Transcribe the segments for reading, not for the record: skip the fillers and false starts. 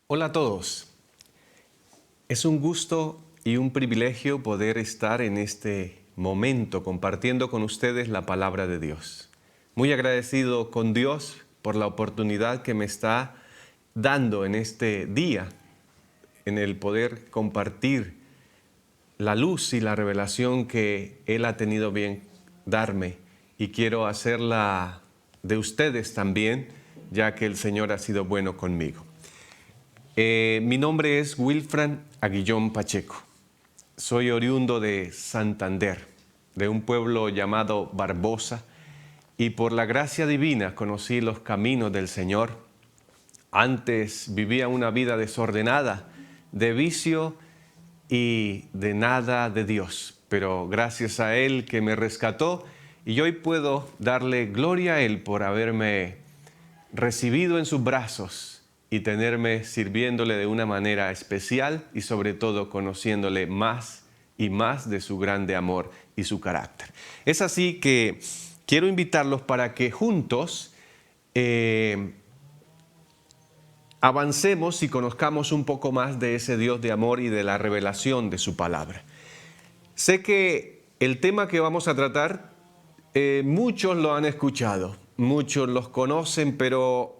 Hola a todos. Es un gusto y un privilegio poder estar en este momento compartiendo con ustedes la palabra de Dios. Muy agradecido con Dios por la oportunidad que me está dando en este día, en el poder compartir la luz y la revelación que Él ha tenido bien darme, y quiero hacerla de ustedes también, ya que el Señor ha sido bueno conmigo. Mi nombre es Wilfran Aguillón Pacheco. Soy oriundo de Santander, de un pueblo llamado Barbosa, y por la gracia divina conocí los caminos del Señor. Antes vivía una vida desordenada, de vicio y de nada de Dios, pero gracias a Él que me rescató, y hoy puedo darle gloria a Él por haberme recibido en sus brazos y tenerme sirviéndole de una manera especial, y sobre todo conociéndole más y más de su grande amor y su carácter. Es así que quiero invitarlos para que juntos avancemos y conozcamos un poco más de ese Dios de amor y de la revelación de su palabra. Sé que el tema que vamos a tratar, muchos lo han escuchado, muchos los conocen, pero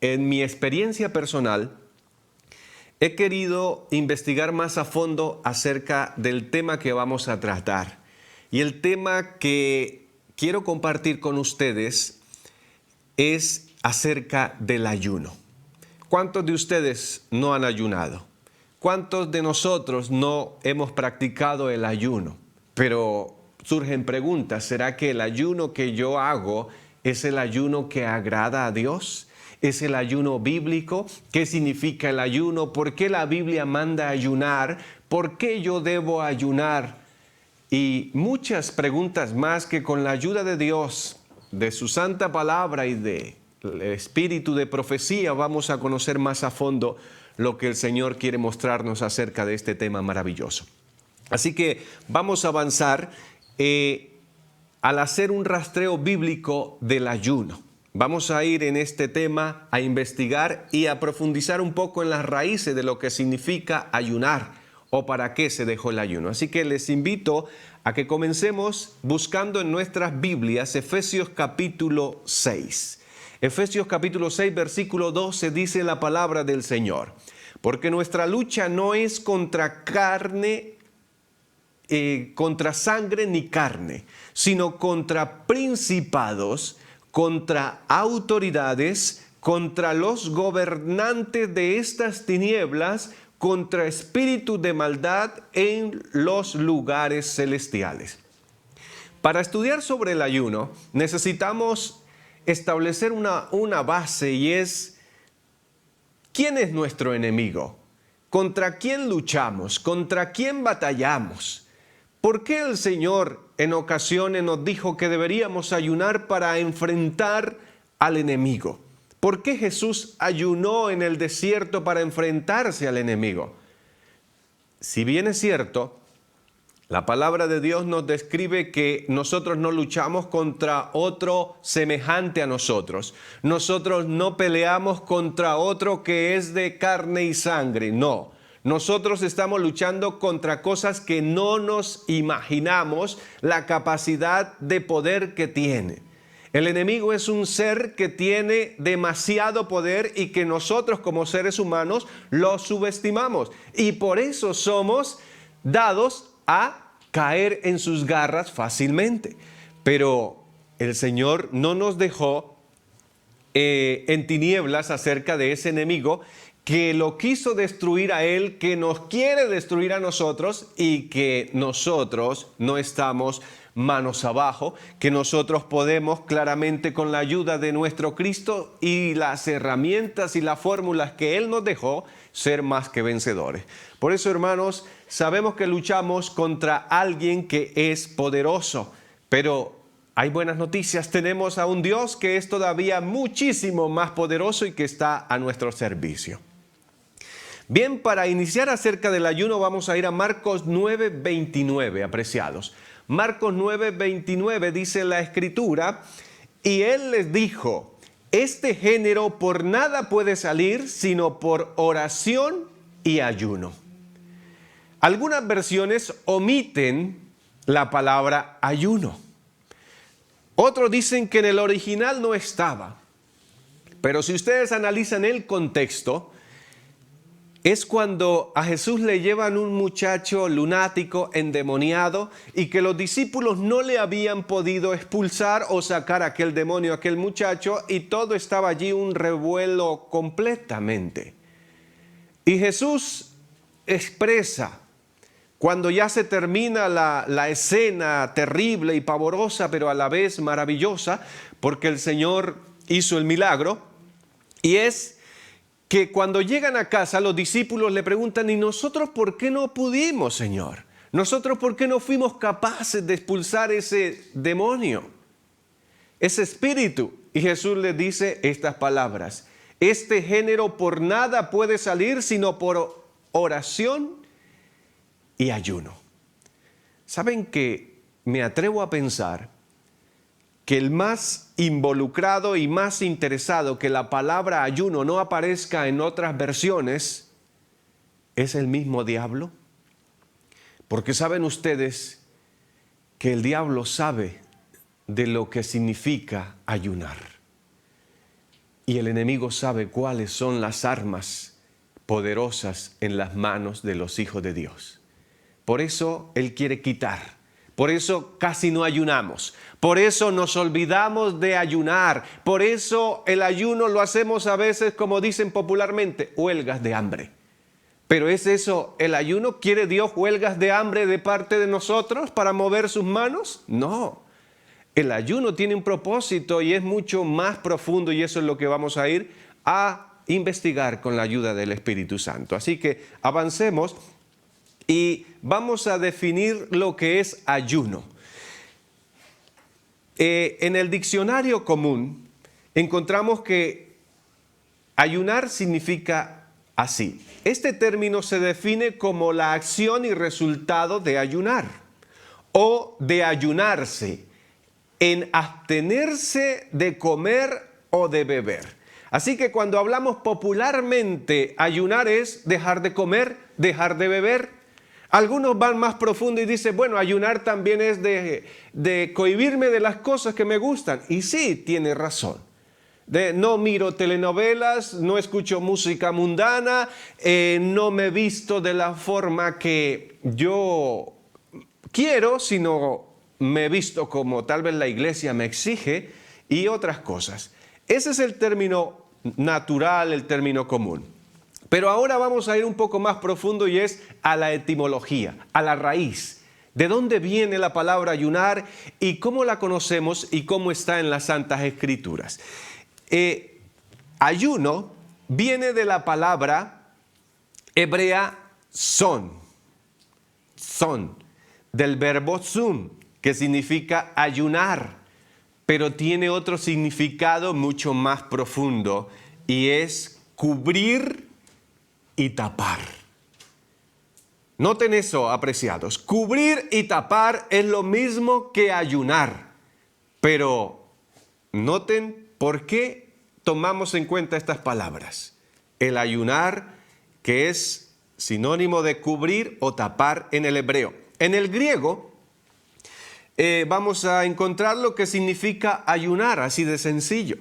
en mi experiencia personal he querido investigar más a fondo acerca del tema que vamos a tratar. Y el tema que quiero compartir con ustedes es acerca del ayuno. ¿Cuántos de ustedes no han ayunado? ¿Cuántos de nosotros no hemos practicado el ayuno? Pero surgen preguntas: ¿será que el ayuno que yo hago es el ayuno que agrada a Dios? ¿Es el ayuno bíblico? ¿Qué significa el ayuno? ¿Por qué la Biblia manda ayunar? ¿Por qué yo debo ayunar? Y muchas preguntas más que, con la ayuda de Dios, de su santa palabra y del espíritu de profecía, vamos a conocer más a fondo lo que el Señor quiere mostrarnos acerca de este tema maravilloso. Así que vamos a avanzar al hacer un rastreo bíblico del ayuno. Vamos a ir en este tema a investigar y a profundizar un poco en las raíces de lo que significa ayunar o para qué se dejó el ayuno. Así que les invito a que comencemos buscando en nuestras Biblias Efesios capítulo 6. Efesios capítulo 6, versículo 12 dice la palabra del Señor: porque nuestra lucha no es contra sangre ni carne, sino contra principados, contra autoridades, contra los gobernantes de estas tinieblas, contra espíritus de maldad en los lugares celestiales. Para estudiar sobre el ayuno necesitamos establecer una base, y es: ¿quién es nuestro enemigo? ¿Contra quién luchamos? ¿Contra quién batallamos? ¿Por qué el Señor en ocasiones nos dijo que deberíamos ayunar para enfrentar al enemigo? ¿Por qué Jesús ayunó en el desierto para enfrentarse al enemigo? Si bien es cierto, la palabra de Dios nos describe que nosotros no luchamos contra otro semejante a nosotros. Nosotros no peleamos contra otro que es de carne y sangre, no. Nosotros estamos luchando contra cosas que no nos imaginamos la capacidad de poder que tiene. El enemigo es un ser que tiene demasiado poder y que nosotros como seres humanos lo subestimamos. Y por eso somos dados a caer en sus garras fácilmente. Pero el Señor no nos dejó en tinieblas acerca de ese enemigo que lo quiso destruir a él, que nos quiere destruir a nosotros, y que nosotros no estamos manos abajo, que nosotros podemos claramente, con la ayuda de nuestro Cristo y las herramientas y las fórmulas que Él nos dejó, ser más que vencedores. Por eso, hermanos, sabemos que luchamos contra alguien que es poderoso, pero hay buenas noticias. Tenemos a un Dios que es todavía muchísimo más poderoso y que está a nuestro servicio. Bien, para iniciar acerca del ayuno vamos a ir a Marcos 9:29, apreciados. Marcos 9:29 dice la Escritura: y Él les dijo: este género por nada puede salir sino por oración y ayuno. Algunas versiones omiten la palabra ayuno. Otros dicen que en el original no estaba. Pero si ustedes analizan el contexto, es cuando a Jesús le llevan un muchacho lunático, endemoniado, y que los discípulos no le habían podido expulsar o sacar aquel demonio, aquel muchacho, y todo estaba allí un revuelo completamente. Y Jesús expresa, cuando ya se termina la escena terrible y pavorosa, pero a la vez maravillosa, porque el Señor hizo el milagro, y es que cuando llegan a casa los discípulos le preguntan, ¿y nosotros por qué no pudimos, Señor? ¿Nosotros por qué no fuimos capaces de expulsar ese demonio, ese espíritu? Y Jesús les dice estas palabras: este género por nada puede salir sino por oración y ayuno. ¿Saben que me atrevo a pensar que el más involucrado y más interesado que la palabra ayuno no aparezca en otras versiones es el mismo diablo? Porque saben ustedes que el diablo sabe de lo que significa ayunar. Y el enemigo sabe cuáles son las armas poderosas en las manos de los hijos de Dios. Por eso él quiere quitar. Por eso casi no ayunamos. Por eso nos olvidamos de ayunar. Por eso el ayuno lo hacemos a veces, como dicen popularmente, huelgas de hambre. Pero ¿es eso el ayuno? ¿Quiere Dios huelgas de hambre de parte de nosotros para mover sus manos? No. El ayuno tiene un propósito y es mucho más profundo, y eso es lo que vamos a ir a investigar con la ayuda del Espíritu Santo. Así que avancemos y vamos a definir lo que es ayuno. En el diccionario común encontramos que ayunar significa así. Este término se define como la acción y resultado de ayunar o de ayunarse, en abstenerse de comer o de beber. Así que cuando hablamos popularmente, ayunar es dejar de comer, dejar de beber. Algunos van más profundo y dicen, bueno, ayunar también es de cohibirme de las cosas que me gustan. Y sí, tiene razón. No miro telenovelas, no escucho música mundana, no me visto de la forma que yo quiero, sino me visto como tal vez la iglesia me exige y otras cosas. Ese es el término natural, el término común. Pero ahora vamos a ir un poco más profundo y es a la etimología, a la raíz. ¿De dónde viene la palabra ayunar y cómo la conocemos y cómo está en las Santas Escrituras? Ayuno viene de la palabra hebrea son, del verbo zum, que significa ayunar, pero tiene otro significado mucho más profundo y es cubrir y tapar. Noten eso, apreciados. Cubrir y tapar es lo mismo que ayunar. Pero noten por qué tomamos en cuenta estas palabras. El ayunar, que es sinónimo de cubrir o tapar en el hebreo. En el griego vamos a encontrar lo que significa ayunar, así de sencillo.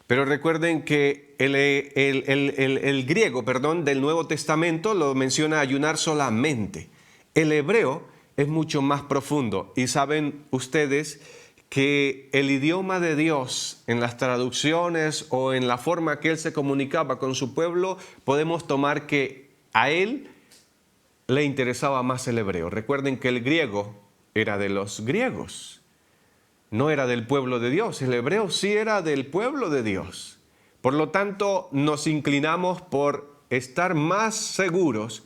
Pero recuerden que el griego, del Nuevo Testamento lo menciona ayunar solamente. El hebreo es mucho más profundo. Y saben ustedes que el idioma de Dios, en las traducciones o en la forma que Él se comunicaba con su pueblo, podemos tomar que a Él le interesaba más el hebreo. Recuerden que el griego era de los griegos. No era del pueblo de Dios, el hebreo sí era del pueblo de Dios. Por lo tanto, nos inclinamos por estar más seguros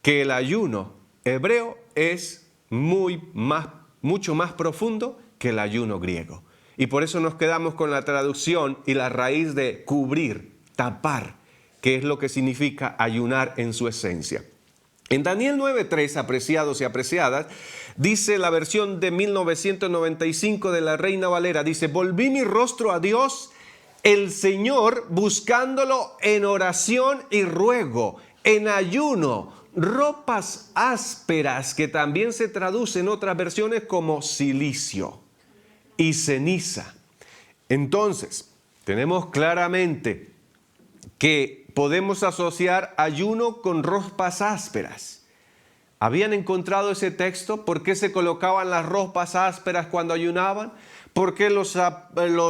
que el ayuno hebreo es mucho más profundo que el ayuno griego. Y por eso nos quedamos con la traducción y la raíz de cubrir, tapar, que es lo que significa ayunar en su esencia. En Daniel 9:3, apreciados y apreciadas, dice la versión de 1995 de la Reina Valera, dice, volví mi rostro a Dios el Señor buscándolo en oración y ruego, en ayuno, ropas ásperas, que también se traduce en otras versiones como cilicio y ceniza. Entonces, tenemos claramente que podemos asociar ayuno con ropas ásperas. ¿Habían encontrado ese texto? ¿Por qué se colocaban las ropas ásperas cuando ayunaban? ¿Por qué los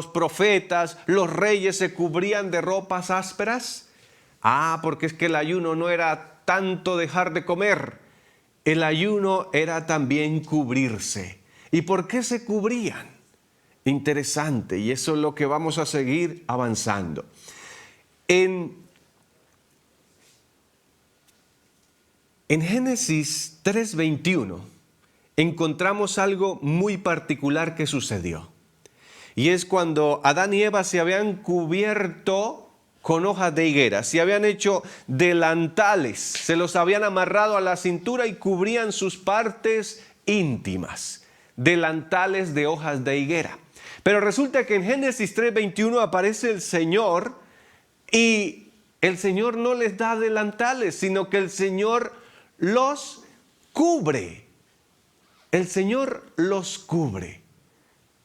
profetas, los reyes se cubrían de ropas ásperas? Porque es que el ayuno no era tanto dejar de comer. El ayuno era también cubrirse. ¿Y por qué se cubrían? Interesante, y eso es lo que vamos a seguir avanzando. En Génesis 3:21 encontramos algo muy particular que sucedió. Y es cuando Adán y Eva se habían cubierto con hojas de higuera, se habían hecho delantales, se los habían amarrado a la cintura y cubrían sus partes íntimas, delantales de hojas de higuera. Pero resulta que en Génesis 3:21 aparece el Señor y el Señor no les da delantales, sino que el Señor los cubre. El Señor los cubre,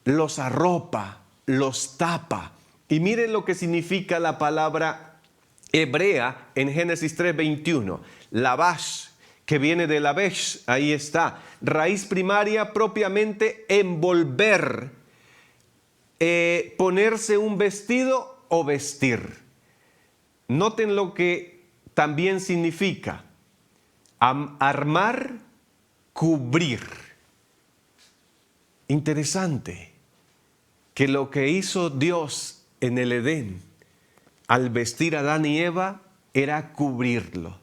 los arropa, los tapa. Y miren lo que significa la palabra hebrea en Génesis 3:21. Lavash, que viene de lavesh, ahí está. Raíz primaria propiamente envolver, ponerse un vestido o vestir. Noten lo que también significa. Armar, cubrir. Interesante que lo que hizo Dios en el Edén al vestir a Adán y Eva era cubrirlo.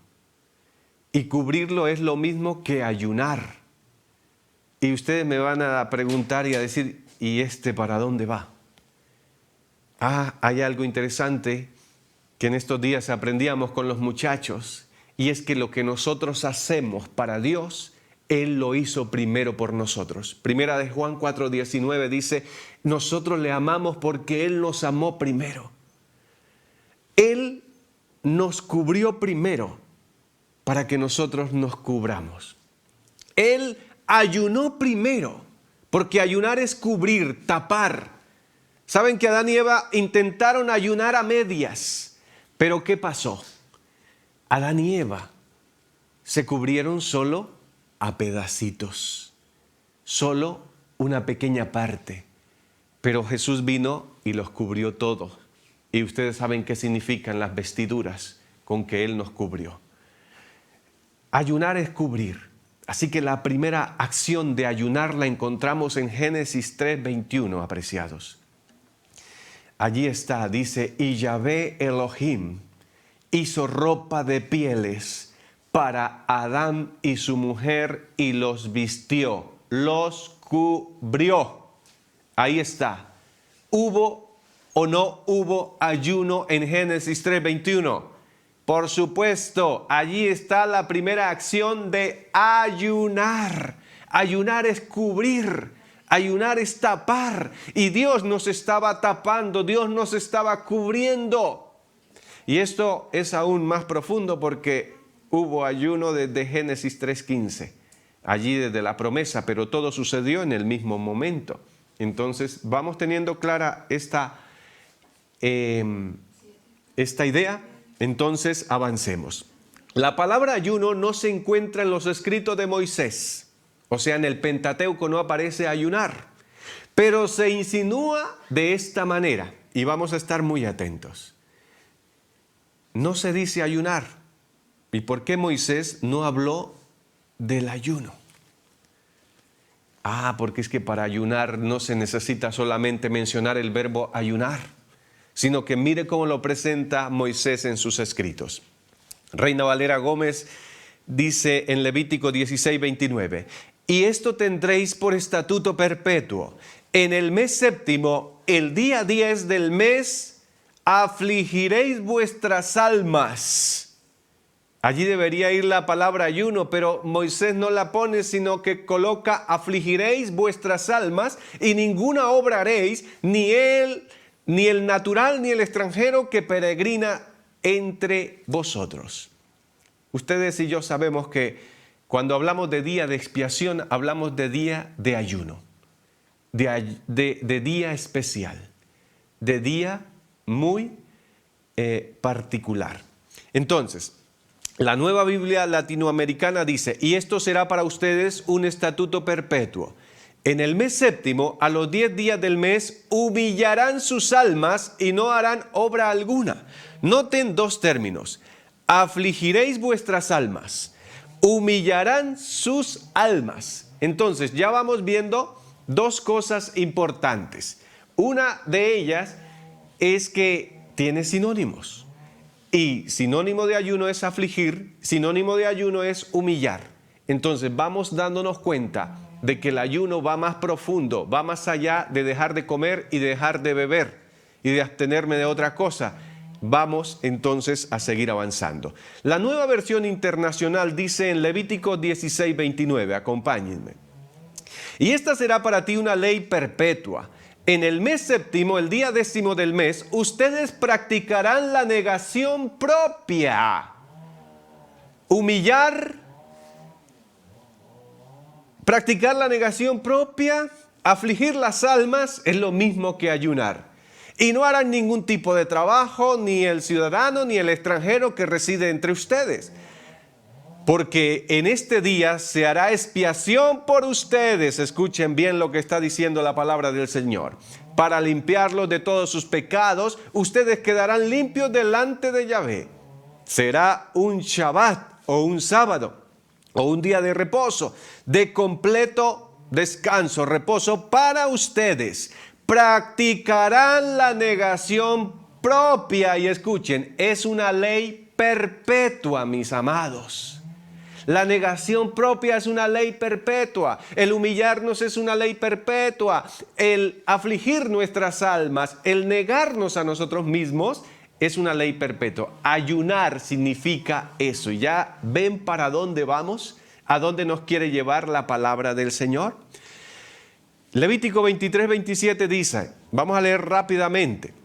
Y cubrirlo es lo mismo que ayunar. Y ustedes me van a preguntar y a decir, ¿y para dónde va? Hay algo interesante que en estos días aprendíamos con los muchachos. Y es que lo que nosotros hacemos para Dios, Él lo hizo primero por nosotros. Primera de Juan 4:19 dice, nosotros le amamos porque Él nos amó primero. Él nos cubrió primero para que nosotros nos cubramos. Él ayunó primero, porque ayunar es cubrir, tapar. Saben que Adán y Eva intentaron ayunar a medias, pero ¿qué pasó? Adán y Eva se cubrieron solo a pedacitos, solo una pequeña parte, pero Jesús vino y los cubrió todos. Y ustedes saben qué significan las vestiduras con que Él nos cubrió. Ayunar es cubrir. Así que la primera acción de ayunar la encontramos en Génesis 3:21, apreciados. Allí está, dice, y Yahvé Elohim hizo ropa de pieles para Adán y su mujer y los vistió, los cubrió. Ahí está. ¿Hubo o no hubo ayuno en Génesis 3:21? Por supuesto, allí está la primera acción de ayunar. Ayunar es cubrir, ayunar es tapar. Y Dios nos estaba tapando, Dios nos estaba cubriendo. Y esto es aún más profundo porque hubo ayuno desde Génesis 3:15, allí desde la promesa, pero todo sucedió en el mismo momento. Entonces vamos teniendo clara esta idea, entonces avancemos. La palabra ayuno no se encuentra en los escritos de Moisés, o sea, en el Pentateuco no aparece ayunar, pero se insinúa de esta manera y vamos a estar muy atentos. No se dice ayunar. ¿Y por qué Moisés no habló del ayuno? Porque es que para ayunar no se necesita solamente mencionar el verbo ayunar, sino que mire cómo lo presenta Moisés en sus escritos. Reina Valera Gómez dice en Levítico 16:29, y esto tendréis por estatuto perpetuo. En el mes séptimo, el día 10 del mes, afligiréis vuestras almas. Allí debería ir la palabra ayuno, pero Moisés no la pone, sino que coloca afligiréis vuestras almas y ninguna obra haréis, ni ni el natural ni el extranjero que peregrina entre vosotros. Ustedes y yo sabemos que cuando hablamos de día de expiación, hablamos de día de ayuno, de día especial, de día muy particular. Entonces, la Nueva Biblia Latinoamericana dice, y esto será para ustedes un estatuto perpetuo. En el mes séptimo, a los 10 días del mes, humillarán sus almas y no harán obra alguna. Noten dos términos. Afligiréis vuestras almas. Humillarán sus almas. Entonces, ya vamos viendo dos cosas importantes. Una de ellas es que tiene sinónimos. Y sinónimo de ayuno es afligir, sinónimo de ayuno es humillar. Entonces, vamos dándonos cuenta de que el ayuno va más profundo, va más allá de dejar de comer y de dejar de beber y de abstenerme de otra cosa. Vamos entonces a seguir avanzando. La Nueva Versión Internacional dice en Levítico 16:29, acompáñenme. Y esta será para ti una ley perpetua. En el mes séptimo, el día 10º del mes, ustedes practicarán la negación propia. Practicar la negación propia, afligir las almas, es lo mismo que ayunar. Y no harán ningún tipo de trabajo, ni el ciudadano ni el extranjero que reside entre ustedes. Porque en este día se hará expiación por ustedes. Escuchen bien lo que está diciendo la palabra del Señor. Para limpiarlos de todos sus pecados, ustedes quedarán limpios delante de Yahvé. Será un Shabbat o un sábado o un día de reposo, de completo descanso, reposo para ustedes. Practicarán la negación propia. Y escuchen, es una ley perpetua, mis amados. La negación propia es una ley perpetua. El humillarnos es una ley perpetua. El afligir nuestras almas, el negarnos a nosotros mismos es una ley perpetua. Ayunar significa eso. ¿Ya ven para dónde vamos? ¿A dónde nos quiere llevar la palabra del Señor? Levítico 23:27 dice, vamos a leer rápidamente.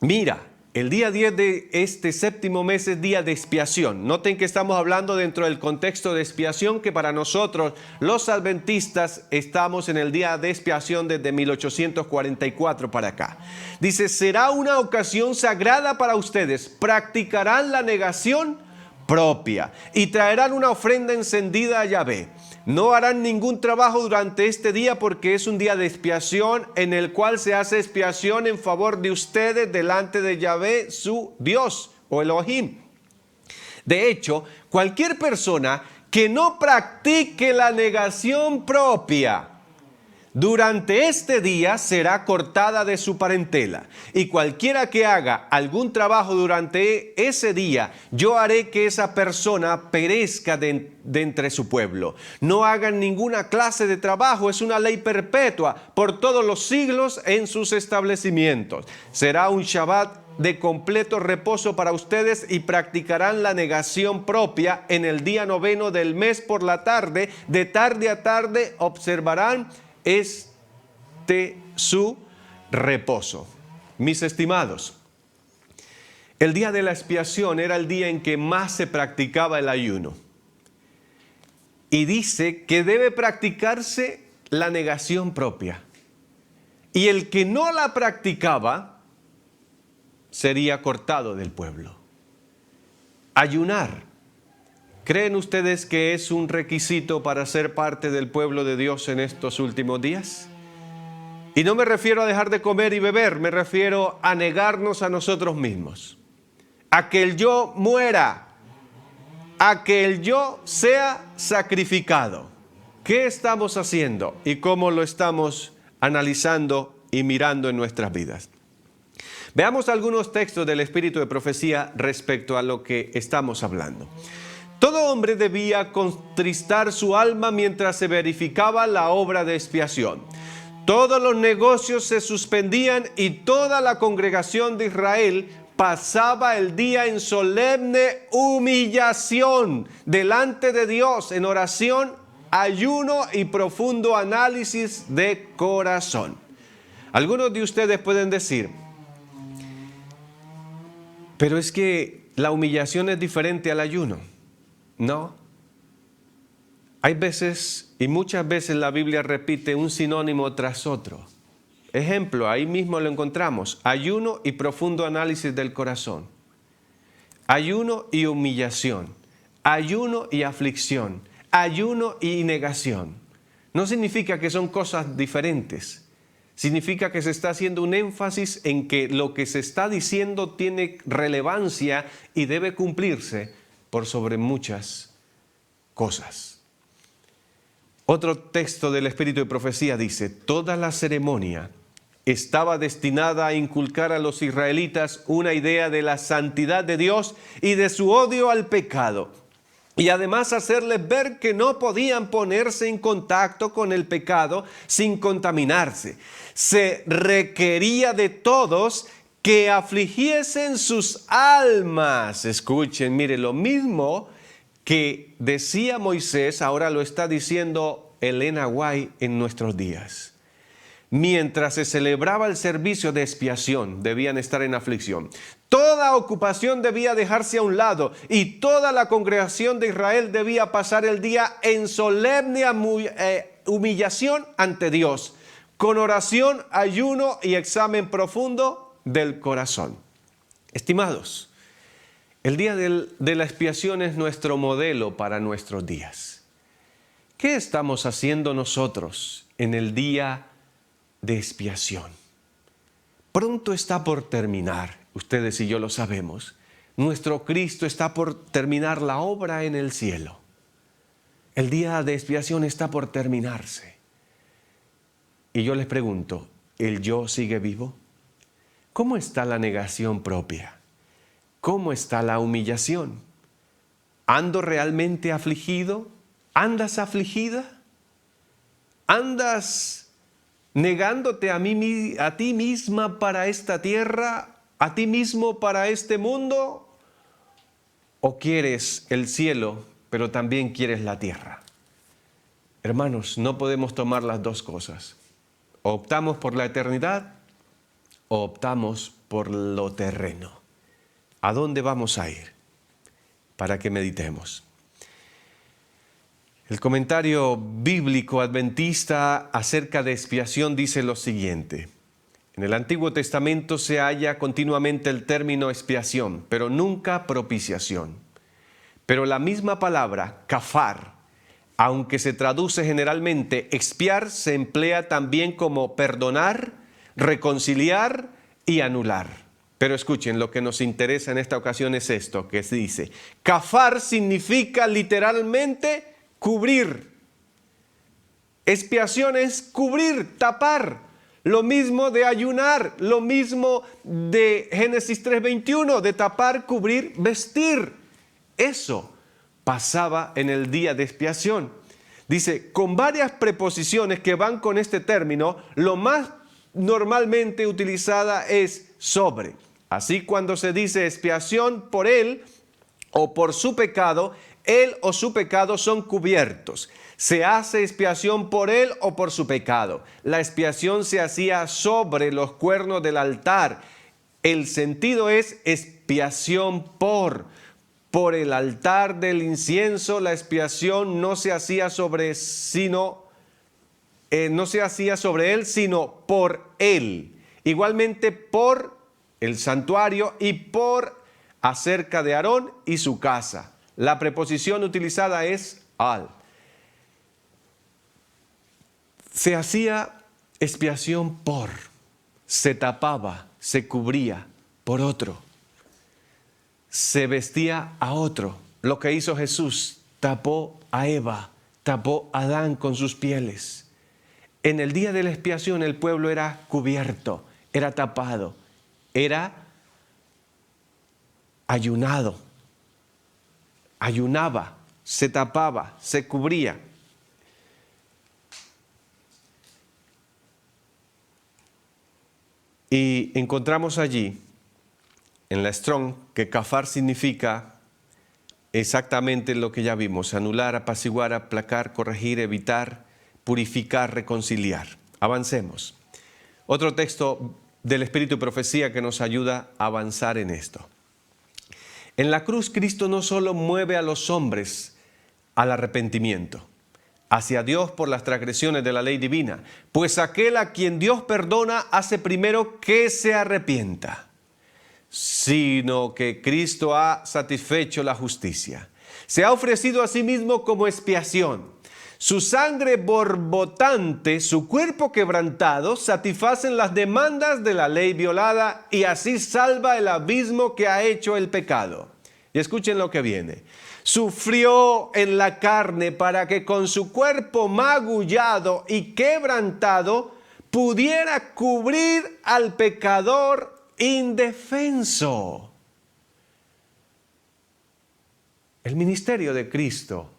Mira, el día 10 de este séptimo mes es día de expiación. Noten que estamos hablando dentro del contexto de expiación, que para nosotros los adventistas estamos en el día de expiación desde 1844 para acá. Dice, será una ocasión sagrada para ustedes. Practicarán la negación propia y traerán una ofrenda encendida a Yahvé. No harán ningún trabajo durante este día porque es un día de expiación en el cual se hace expiación en favor de ustedes delante de Yahvé, su Dios o Elohim. De hecho, cualquier persona que no practique la negación propia durante este día será cortada de su parentela. Y cualquiera que haga algún trabajo durante ese día, yo haré que esa persona perezca de entre su pueblo. No hagan ninguna clase de trabajo, es una ley perpetua por todos los siglos en sus establecimientos. Será un Shabbat de completo reposo para ustedes y practicarán la negación propia en el día 9 del mes por la tarde. De tarde a tarde observarán su reposo. Mis estimados, el día de la expiación era el día en que más se practicaba el ayuno. Y dice que debe practicarse la negación propia. Y el que no la practicaba sería cortado del pueblo. Ayunar. ¿Creen ustedes que es un requisito para ser parte del pueblo de Dios en estos últimos días? Y no me refiero a dejar de comer y beber, me refiero a negarnos a nosotros mismos. A que el yo muera, a que el yo sea sacrificado. ¿Qué estamos haciendo y cómo lo estamos analizando y mirando en nuestras vidas? Veamos algunos textos del Espíritu de Profecía respecto a lo que estamos hablando. Todo hombre debía contristar su alma mientras se verificaba la obra de expiación. Todos los negocios se suspendían y toda la congregación de Israel pasaba el día en solemne humillación delante de Dios, en oración, ayuno y profundo análisis de corazón. Algunos de ustedes pueden decir, Pero es que la humillación es diferente al ayuno, ¿no? Hay veces, y muchas veces la Biblia repite un sinónimo tras otro. Ejemplo, ahí mismo lo encontramos, ayuno y profundo análisis del corazón. Ayuno y humillación, ayuno y aflicción, ayuno y negación. No significa que son cosas diferentes. Significa que se está haciendo un énfasis en que lo que se está diciendo tiene relevancia y debe cumplirse por sobre muchas cosas. Otro texto del Espíritu de Profecía dice, toda la ceremonia estaba destinada a inculcar a los israelitas una idea de la santidad de Dios y de su odio al pecado. Y además hacerles ver que no podían ponerse en contacto con el pecado sin contaminarse. Se requería de todos que afligiesen sus almas. Escuchen, mire, lo mismo que decía Moisés, ahora lo está diciendo Elena White en nuestros días. Mientras se celebraba el servicio de expiación, debían estar en aflicción. Toda ocupación debía dejarse a un lado y toda la congregación de Israel debía pasar el día en solemne humillación ante Dios, con oración, ayuno y examen profundo del corazón. Estimados, el día de la expiación es nuestro modelo para nuestros días. ¿Qué estamos haciendo nosotros en el día de expiación? Pronto está por terminar, ustedes y yo lo sabemos. Nuestro Cristo está por terminar la obra en el cielo. El día de expiación está por terminarse. Y yo les pregunto, ¿el yo sigue vivo? ¿Cómo está la negación propia? ¿Cómo está la humillación? ¿Ando realmente afligido? ¿Andas afligida? ¿Andas negándote a ti misma para esta tierra, a ti mismo para este mundo? ¿O quieres el cielo, pero también quieres la tierra? Hermanos, no podemos tomar las dos cosas. O optamos por la eternidad, o optamos por lo terreno. ¿A dónde vamos a ir? Para que meditemos. El comentario bíblico adventista acerca de expiación dice lo siguiente. En el Antiguo Testamento se halla continuamente el término expiación, pero nunca propiciación. Pero la misma palabra, kafar, aunque se traduce generalmente expiar, se emplea también como perdonar, reconciliar y anular. Pero escuchen, lo que nos interesa en esta ocasión es esto que se dice. Kafar significa literalmente cubrir. Expiación es cubrir, tapar. Lo mismo de ayunar, lo mismo de Génesis 3:21, de tapar, cubrir, vestir. Eso pasaba en el día de expiación. Dice, con varias preposiciones que van con este término, lo más normalmente utilizada es sobre. Así cuando se dice expiación por él o por su pecado, él o su pecado son cubiertos. Se hace expiación por él o por su pecado. La expiación se hacía sobre los cuernos del altar. El sentido es expiación por el altar del incienso. La expiación no se hacía sobre él, sino por él. Igualmente por el santuario y por acerca de Aarón y su casa. La preposición utilizada es al. Se hacía expiación por, se tapaba, se cubría por otro, se vestía a otro. Lo que hizo Jesús, tapó a Eva, tapó a Adán con sus pieles. En el día de la expiación el pueblo era cubierto, era tapado, era ayunado, ayunaba, se tapaba, se cubría. Y encontramos allí, en la Strong, que kafar significa exactamente lo que ya vimos: anular, apaciguar, aplacar, corregir, evitar, purificar, reconciliar. Avancemos. Otro texto del Espíritu de Profecía que nos ayuda a avanzar en esto. En la cruz Cristo no solo mueve a los hombres al arrepentimiento hacia Dios por las transgresiones de la ley divina, pues aquel a quien Dios perdona hace primero que se arrepienta, sino que Cristo ha satisfecho la justicia. Se ha ofrecido a sí mismo como expiación. Su sangre borbotante, su cuerpo quebrantado, satisfacen las demandas de la ley violada y así salva el abismo que ha hecho el pecado. Y escuchen lo que viene. Sufrió en la carne para que con su cuerpo magullado y quebrantado pudiera cubrir al pecador indefenso. El ministerio de Cristo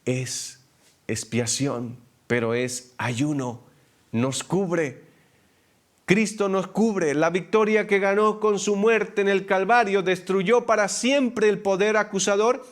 es expiación, pero es ayuno, nos cubre. Cristo nos cubre. La victoria que ganó con su muerte en el Calvario destruyó para siempre el poder acusador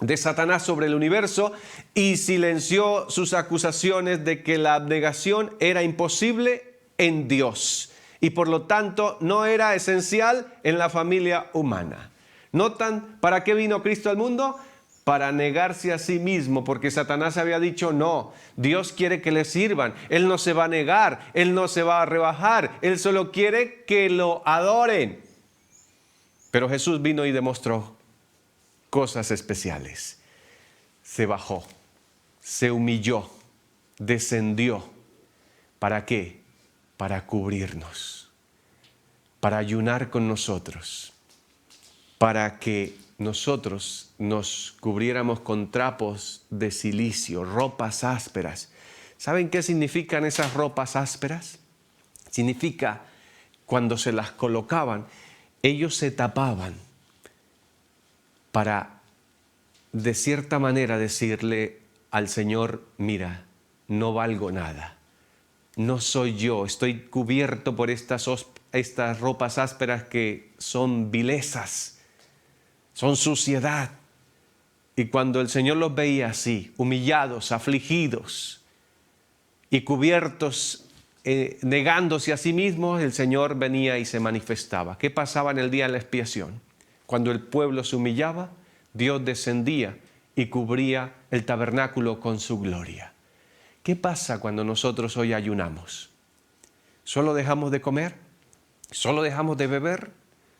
de Satanás sobre el universo y silenció sus acusaciones de que la abnegación era imposible en Dios y por lo tanto no era esencial en la familia humana. ¿Notan para qué vino Cristo al mundo? Para negarse a sí mismo, porque Satanás había dicho no, Dios quiere que le sirvan, Él no se va a negar, Él no se va a rebajar, Él solo quiere que lo adoren. Pero Jesús vino y demostró cosas especiales. Se bajó, se humilló, descendió. ¿Para qué? Para cubrirnos, para ayunar con nosotros, para que nosotros nos cubriéramos con trapos de silicio, ropas ásperas. ¿Saben qué significan esas ropas ásperas? Significa, cuando se las colocaban, ellos se tapaban para, de cierta manera, decirle al Señor, mira, no valgo nada, no soy yo, estoy cubierto por estas ropas ásperas que son vilezas, son suciedad. Y cuando el Señor los veía así, humillados, afligidos y cubiertos, negándose a sí mismos, el Señor venía y se manifestaba. ¿Qué pasaba en el día de la expiación? Cuando el pueblo se humillaba, Dios descendía y cubría el tabernáculo con su gloria. ¿Qué pasa cuando nosotros hoy ayunamos? ¿Solo dejamos de comer? ¿Solo dejamos de beber?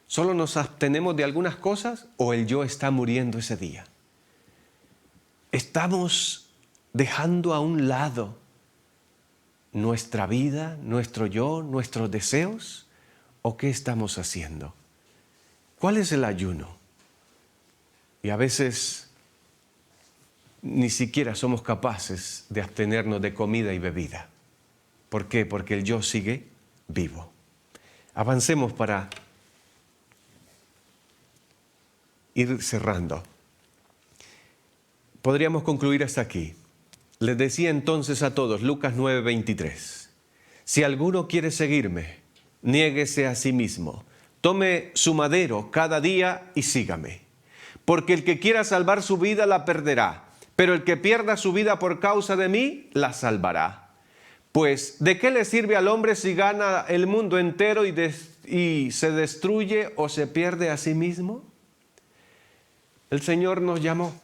¿Solo nos abstenemos de algunas cosas o el yo está muriendo ese día? ¿Estamos dejando a un lado nuestra vida, nuestro yo, nuestros deseos? ¿O qué estamos haciendo? ¿Cuál es el ayuno? Y a veces ni siquiera somos capaces de abstenernos de comida y bebida. ¿Por qué? Porque el yo sigue vivo. Avancemos para ir cerrando. Podríamos concluir hasta aquí. Les decía entonces a todos, Lucas 9:23, si alguno quiere seguirme, niéguese a sí mismo, tome su madero cada día y sígame. Porque el que quiera salvar su vida la perderá, pero el que pierda su vida por causa de mí, la salvará. Pues, ¿de qué le sirve al hombre si gana el mundo entero y se destruye o se pierde a sí mismo? El Señor nos llamó.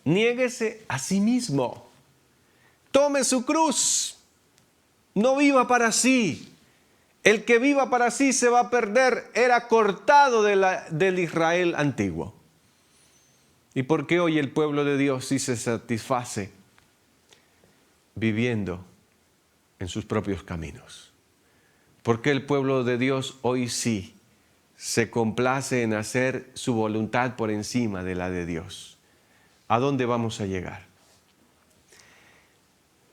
Niéguese a sí mismo. Tome su cruz. No viva para sí. El que viva para sí se va a perder. Era cortado del Israel antiguo. ¿Y por qué hoy el pueblo de Dios sí se satisface viviendo en sus propios caminos? ¿Por qué el pueblo de Dios hoy sí se complace en hacer su voluntad por encima de la de Dios? ¿A dónde vamos a llegar?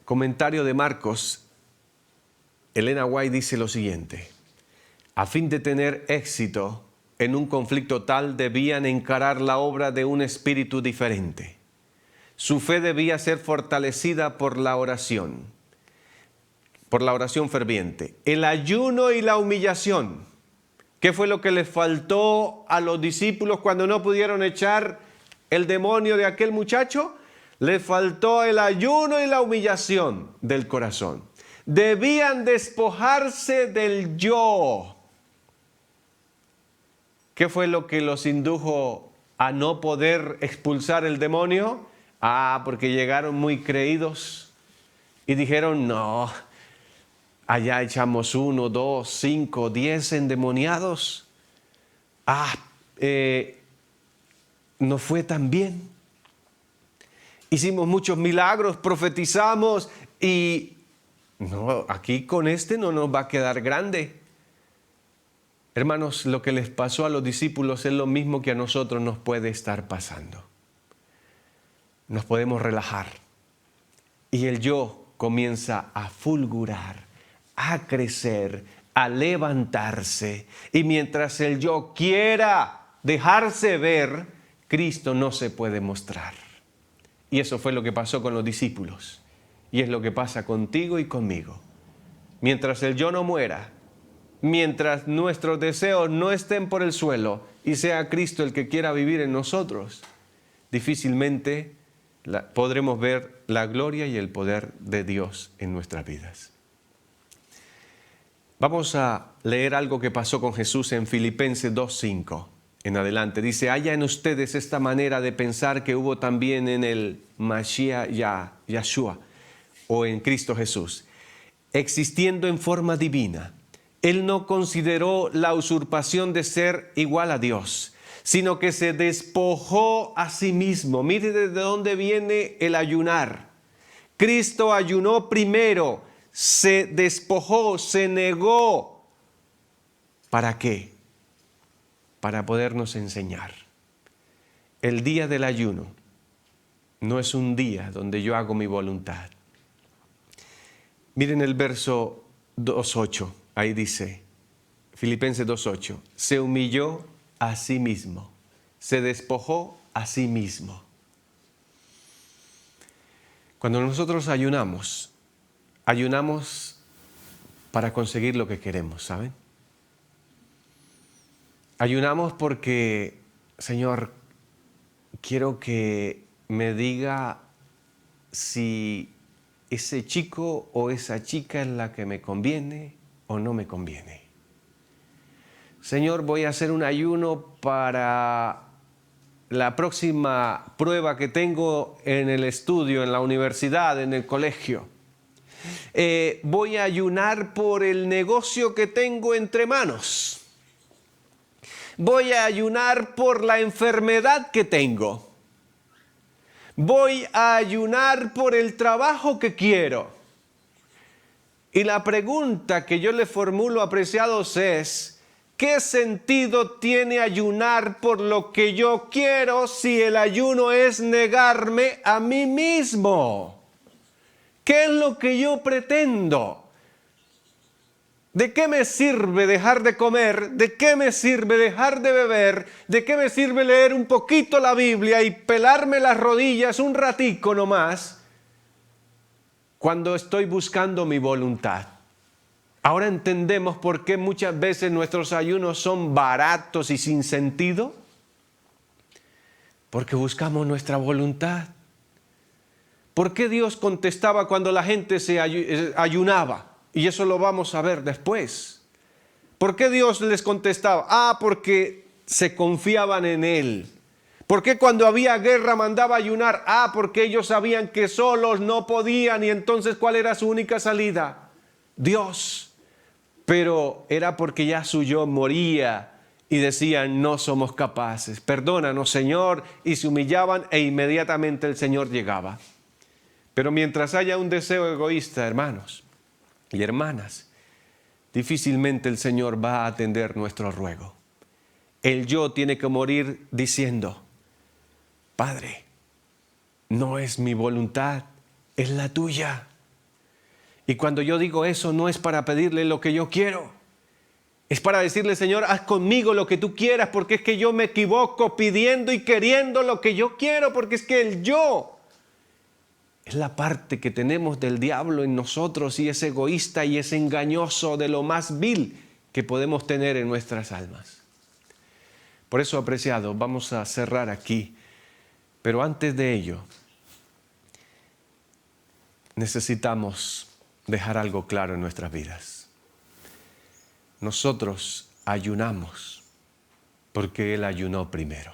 Comentario de Marcos. Elena White dice lo siguiente: a fin de tener éxito en un conflicto tal, debían encarar la obra de un espíritu diferente. Su fe debía ser fortalecida por la oración ferviente, el ayuno y la humillación. ¿Qué fue lo que les faltó a los discípulos cuando no pudieron echar el demonio de aquel muchacho? Les faltó el ayuno y la humillación del corazón. Debían despojarse del yo. ¿Qué fue lo que los indujo a no poder expulsar el demonio? Porque llegaron muy creídos y dijeron, no, allá echamos 1, 2, 5, 10 endemoniados. No fue tan bien. Hicimos muchos milagros, profetizamos y no, aquí con no nos va a quedar grande. Hermanos, lo que les pasó a los discípulos es lo mismo que a nosotros nos puede estar pasando. Nos podemos relajar y el yo comienza a fulgurar, a crecer, a levantarse. Y mientras el yo quiera dejarse ver, Cristo no se puede mostrar. Y eso fue lo que pasó con los discípulos. Y es lo que pasa contigo y conmigo. Mientras el yo no muera, mientras nuestros deseos no estén por el suelo y sea Cristo el que quiera vivir en nosotros, difícilmente podremos ver la gloria y el poder de Dios en nuestras vidas. Vamos a leer algo que pasó con Jesús en Filipenses 2:5 en adelante. Dice, haya en ustedes esta manera de pensar que hubo también en el Mashiach Yahshua o en Cristo Jesús. Existiendo en forma divina, Él no consideró la usurpación de ser igual a Dios, sino que se despojó a sí mismo. Mire desde dónde viene el ayunar. Cristo ayunó primero, se despojó, se negó. ¿Para qué? Para podernos enseñar. El día del ayuno no es un día donde yo hago mi voluntad. Miren el verso 2:8, ahí dice, Filipenses 2:8, se humilló a sí mismo, se despojó a sí mismo. Cuando nosotros ayunamos para conseguir lo que queremos, ¿saben? Ayunamos porque, Señor, quiero que me diga si ese chico o esa chica es la que me conviene o no me conviene. Señor, voy a hacer un ayuno para la próxima prueba que tengo en el estudio, en la universidad, en el colegio. Voy a ayunar por el negocio que tengo entre manos. Voy a ayunar por la enfermedad que tengo. Voy a ayunar por el trabajo que quiero. Y la pregunta que yo le formulo, apreciados, es, ¿qué sentido tiene ayunar por lo que yo quiero si el ayuno es negarme a mí mismo? ¿Qué es lo que yo pretendo? ¿De qué me sirve dejar de comer? ¿De qué me sirve dejar de beber? ¿De qué me sirve leer un poquito la Biblia y pelarme las rodillas un ratico nomás cuando estoy buscando mi voluntad? Ahora entendemos por qué muchas veces nuestros ayunos son baratos y sin sentido. Porque buscamos nuestra voluntad. ¿Por qué Dios contestaba cuando la gente se ayunaba? Y eso lo vamos a ver después. ¿Por qué Dios les contestaba? Porque se confiaban en Él. ¿Por qué cuando había guerra mandaba ayunar? Porque ellos sabían que solos no podían y entonces ¿cuál era su única salida? Dios. Pero era porque ya su yo moría y decían, no somos capaces. Perdónanos, Señor. Y se humillaban e inmediatamente el Señor llegaba. Pero mientras haya un deseo egoísta, hermanos y hermanas, difícilmente el Señor va a atender nuestro ruego. El yo tiene que morir diciendo, Padre, no es mi voluntad, es la tuya. Y cuando yo digo eso, no es para pedirle lo que yo quiero. Es para decirle, Señor, haz conmigo lo que tú quieras, porque es que yo me equivoco pidiendo y queriendo lo que yo quiero, porque es que el yo es la parte que tenemos del diablo en nosotros y es egoísta y es engañoso de lo más vil que podemos tener en nuestras almas. Por eso, apreciados, vamos a cerrar aquí. Pero antes de ello, necesitamos dejar algo claro en nuestras vidas. Nosotros ayunamos Porque Él ayunó primero.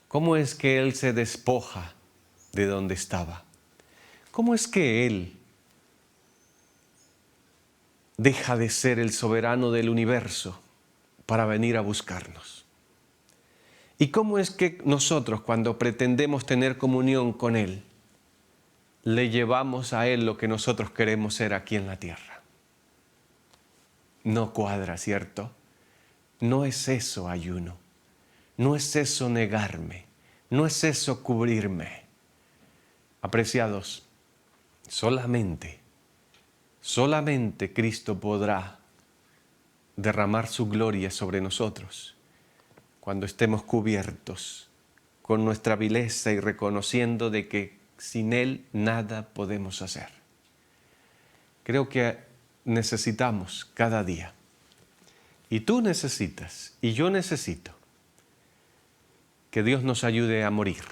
¿Cómo es que Él se despoja de donde estaba? ¿Cómo es que Él deja de ser el soberano del universo para venir a buscarnos? ¿Y cómo es que nosotros, cuando pretendemos tener comunión con Él, le llevamos a Él lo que nosotros queremos ser aquí en la tierra? No cuadra, ¿cierto? No es eso ayuno, no es eso negarme, no es eso cubrirme. Apreciados, solamente Cristo podrá derramar su gloria sobre nosotros cuando estemos cubiertos con nuestra vileza y reconociendo de que sin Él nada podemos hacer. Creo que necesitamos cada día, y tú necesitas, y yo necesito, que Dios nos ayude a morir,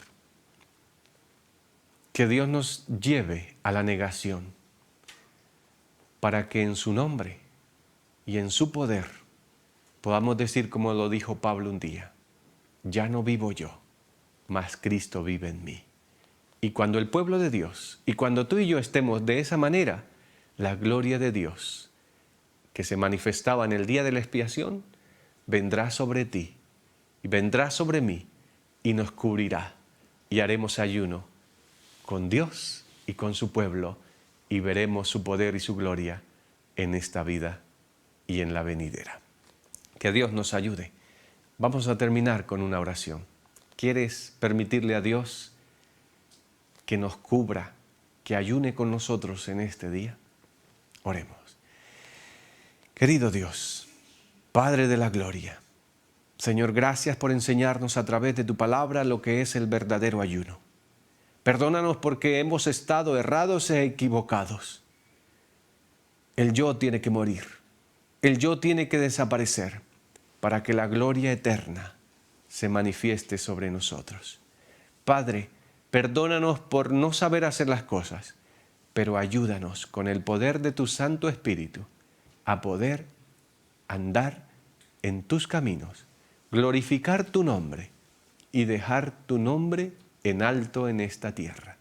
que Dios nos lleve a la negación, para que en su nombre y en su poder podamos decir como lo dijo Pablo un día: ya no vivo yo, mas Cristo vive en mí. Y cuando el pueblo de Dios, y cuando tú y yo estemos de esa manera, la gloria de Dios que se manifestaba en el día de la expiación, vendrá sobre ti y vendrá sobre mí y nos cubrirá, y haremos ayuno con Dios y con su pueblo, y veremos su poder y su gloria en esta vida y en la venidera. Que Dios nos ayude. Vamos a terminar con una oración. ¿Quieres permitirle a Dios que nos cubra, que ayune con nosotros en este día? Oremos. Querido Dios, Padre de la gloria, Señor, gracias por enseñarnos a través de tu palabra lo que es el verdadero ayuno. Perdónanos porque hemos estado errados e equivocados. El yo tiene que morir, el yo tiene que desaparecer para que la gloria eterna se manifieste sobre nosotros. Padre, perdónanos por no saber hacer las cosas, pero ayúdanos con el poder de tu Santo Espíritu a poder andar en tus caminos, glorificar tu nombre y dejar tu nombre en alto en esta tierra.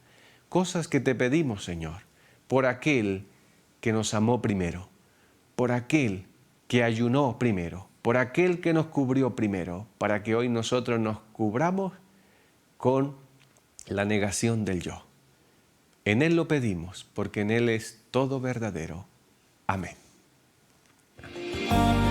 Cosas que te pedimos, Señor, por aquel que nos amó primero, por aquel que ayunó primero, por aquel que nos cubrió primero, para que hoy nosotros nos cubramos con la negación del yo. En Él lo pedimos, porque en Él es todo verdadero. Amén. Amén.